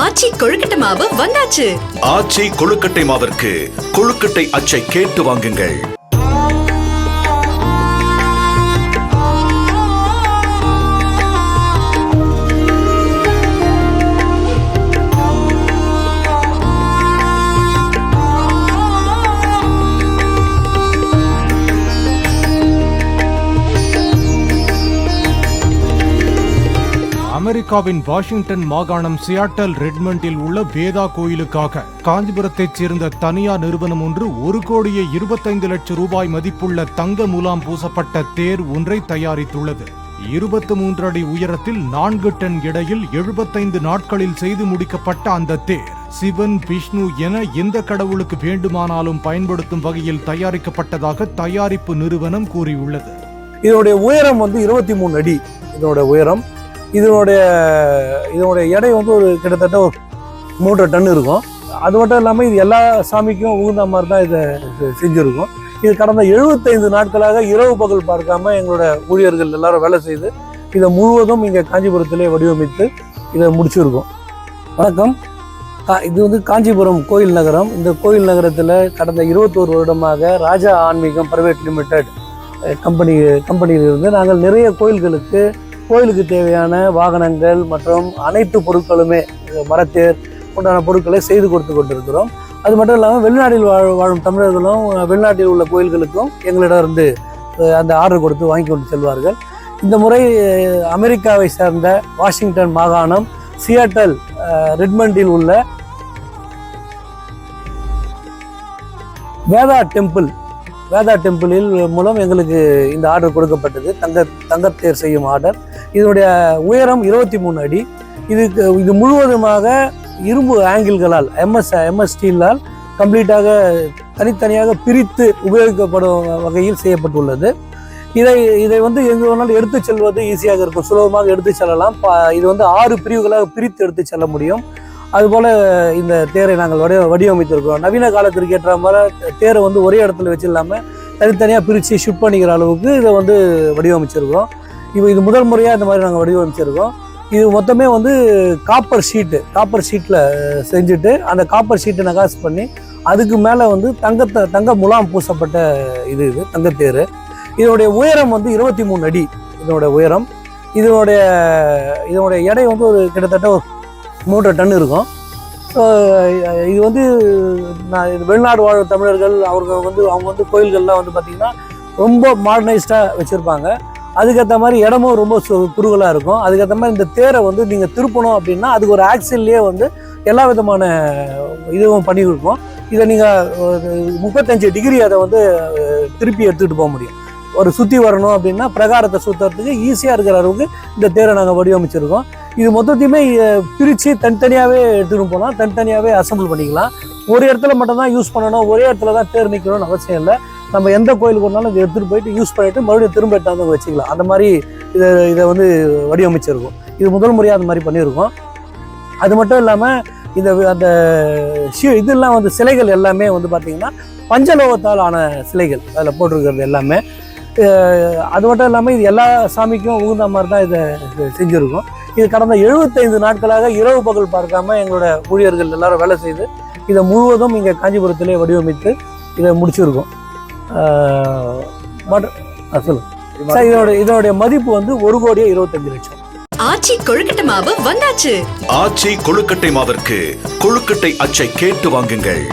ஆச்சி கொழுக்கட்டை மாவு வந்தாச்சு. ஆச்சி கொழுக்கட்டை மாவிற்கு கொழுக்கட்டை அச்சை கேட்டு வாங்குங்கள். அமெரிக்காவின் வாஷிங்டன் மாகாணம் சியாட்டல் ரெட்மண்டில் உள்ள வேதா கோயிலுக்காக காஞ்சிபுரத்தைச் சேர்ந்த தனியார் நிறுவனம் ஒன்று 1,25,00,000 ரூபாய் மதிப்புள்ள தங்க முலாம் பூசப்பட்ட தேர் ஒன்றை தயாரித்துள்ளது. 23 அடி உயரத்தில் 4 டன் எடையில் 75 நாட்களில் செய்து முடிக்கப்பட்ட அந்த தேர் சிவன், விஷ்ணு என எந்த கடவுளுக்கு வேண்டுமானாலும் பயன்படுத்தும் வகையில் தயாரிக்கப்பட்டதாக தயாரிப்பு நிறுவனம் கூறியுள்ளது. இதனுடைய உயரம் 23 அடி. இதனுடைய உயரம், இதனுடைய எடை ஒரு கிட்டத்தட்ட ஒரு 3 டன் இருக்கும். அது மட்டும் இல்லாமல் இது எல்லா சாமிக்கும் உகுந்த மாதிரி தான் இதை செஞ்சுருக்கோம். இது கடந்த 75 நாட்களாக இரவு பகல் பார்க்காம எங்களோட ஊழியர்கள் எல்லாரும் வேலை செய்து இதை முழுவதும் இங்கே காஞ்சிபுரத்திலே வடிவமைத்து இதை முடிச்சிருக்கோம். வணக்கம். இது காஞ்சிபுரம் கோயில் நகரம். இந்த கோயில் நகரத்தில் கடந்த 21 வருடமாக ராஜா ஆன்மீகம் பிரைவேட் லிமிடெட் கம்பெனியிலிருந்து நாங்கள் நிறைய கோயிலுக்கு தேவையான வாகனங்கள் மற்றும் அனைத்து பொருட்களுமே மரத்தேர் உண்டான பொருட்களை செய்து கொடுத்து கொண்டிருக்கிறோம். அது மட்டும் இல்லாமல் வெளிநாட்டில் வாழும் தமிழர்களும் வெளிநாட்டில் உள்ள கோயில்களுக்கும் எங்களிடம் இருந்து அந்த ஆர்டர் கொடுத்து வாங்கி கொண்டு செல்வார்கள். இந்த முறை அமெரிக்காவை சேர்ந்த வாஷிங்டன் மாகாணம் சியாட்டல் ரெட்மண்டில் உள்ள வேதா டெம்பிளில் மூலம் எங்களுக்கு இந்த ஆர்டர் கொடுக்கப்பட்டது. தங்கத்தேர் செய்யும் ஆர்டர். இதனுடைய உயரம் 23 அடி. இது முழுவதுமாக இரும்பு ஆங்கிள்களால் எம்எஸ் ஸ்டீலால் கம்ப்ளீட்டாக தனித்தனியாக பிரித்து உபயோகிக்கப்படும் வகையில் செய்யப்பட்டுள்ளது. இதை எங்கே வேணாலும் எடுத்து செல்வது ஈஸியாக இருக்கும், சுலபமாக எடுத்து செல்லலாம். இது 6 பிரிவுகளாக பிரித்து எடுத்து செல்ல முடியும். அதுபோல் இந்த தேரை நாங்கள் வடிவமைத்திருக்கிறோம். நவீன காலத்திற்கு ஏற்ற மாதிரி தேரை ஒரே இடத்துல வச்சு இல்லாமல் தனித்தனியாக பிரித்து ஷிஃப்ட் பண்ணிக்கிற அளவுக்கு இதை வடிவமைச்சிருக்கிறோம். இது முதல் முறையாக இந்த மாதிரி நாங்கள் வடிவமைச்சிருக்கோம். இது மொத்தமே காப்பர் ஷீட்டில் செஞ்சுட்டு அந்த காப்பர் ஷீட்டை நகாஸ் பண்ணி அதுக்கு மேலே தங்க முலாம் பூசப்பட்ட இது தங்கத்தேர். இதனுடைய உயரம் 23 அடி. இதனுடைய உயரம், இதனுடைய எடை ஒரு கிட்டத்தட்ட ஒரு 3 டன் இருக்கும். ஸோ இது வெளிநாடு வாழும் தமிழர்கள் அவங்க கோயில்கள்லாம் பார்த்திங்கன்னா ரொம்ப மாடர்னைஸ்டாக வச்சுருப்பாங்க. அதுக்கேற்ற மாதிரி இடமும் ரொம்ப குறுகலாக இருக்கும். அதுக்கேற்ற மாதிரி இந்த தேரை நீங்கள் திருப்பணும் அப்படின்னா அதுக்கு ஒரு ஆக்சில்லையே எல்லா விதமான இதுவும் பண்ணி கொடுப்போம். இதை நீங்கள் 35 டிகிரி அதை திருப்பி எடுத்துகிட்டு போக முடியும். ஒரு சுற்றி வரணும் அப்படின்னா பிரகாரத்தை சுற்றுறதுக்கு ஈஸியாக இருக்கிற அளவுக்கு இந்த தேரை நாங்கள் வடிவமைச்சிருக்கோம். இது மொத்தத்தையுமே பிரித்து தனித்தனியாகவே எடுத்துகிட்டு போகலாம், தனித்தனியாகவே அசம்பிள் பண்ணிக்கலாம். ஒரு இடத்துல மட்டும்தான் யூஸ் பண்ணணும், ஒரே இடத்துல தான் தேர் நிற்கணும்னு அவசியம் இல்லை. நம்ம எந்த கோயிலுக்கு ஒன்றாலும் இதை எடுத்துகிட்டு போயிட்டு யூஸ் பண்ணிவிட்டு மறுபடியும் திரும்ப எடுத்தாந்து வச்சுக்கலாம். அந்த மாதிரி இதை வடிவமைச்சிருக்கோம். இது முதல் முறையாக அந்த மாதிரி பண்ணியிருக்கோம். அது மட்டும் இல்லாமல் அந்த இதெல்லாம் சிலைகள் எல்லாமே பார்த்திங்கன்னா பஞ்சலோகத்தால் ஆன சிலைகள் அதில் போட்டிருக்கிறது எல்லாமே. அது மட்டும் இல்லாமல் இது எல்லா சாமிக்கும் உகுந்த மாதிரி தான் இதை செஞ்சுருக்கோம். இது கடந்த 75 நாட்களாக இரவு பகல் பார்க்காம எங்களோட ஊழியர்கள் எல்லாரும் வேலை செய்து இதை முழுவதும் இங்கே காஞ்சிபுரத்திலே வடிவமைத்து இதை முடிச்சிருக்கோம். இதனுடைய மதிப்பு 1,25,00,000. ஆச்சி கொழுக்கட்டை மாவு வந்தாச்சு. ஆச்சி கொழுக்கட்டை மாவிற்கு கொழுக்கட்டை அச்சை கேட்டு வாங்குங்கள்.